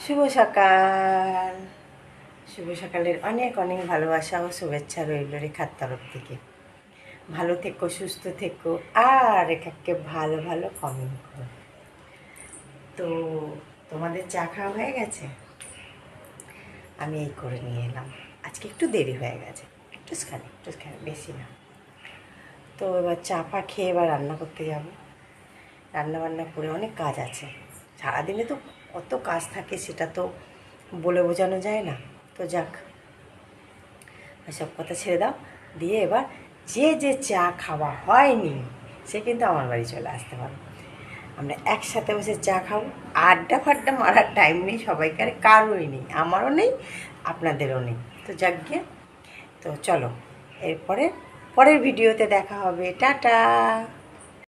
শুভ সকাল। শুভ সকালের অনেক অনেক ভালোবাসা ও শুভেচ্ছা রইল রেখার তরফ থেকে। ভালো থেকো, সুস্থ থেকো, আর রেখাকে ভালো ভালো কমেন্ট করো। তো তোমাদের চা খাওয়া হয়ে গেছে? আমি এই করে নিয়ে এলাম। আজকে একটু দেরি হয়ে গেছে, একটু বেশি না। তো এবার চা পা খেয়ে এবার রান্না করতে যাব। রান্না বান্না করে অনেক কাজ আছে। সারাদিনে তো কত কাজ থাকে, সেটা তো বলে বোঝানো যায় না। তো যাক, সব কথা ছেড়ে দাও। দিয়ে এবার যে যে চা খাওয়া হয়নি সে কিন্তু আমার বাড়ি চলে আসতে পারো। আমরা একসাথে বসে চা খাবো। আড্ডা ফাড্ডা মারার টাইম নেই সবাইকার, কারোই নেই, আমারও নেই, আপনাদেরও নেই। তো যাক গিয়ে, তো চলো এরপরে পরের ভিডিওতে দেখা হবে। টাটা।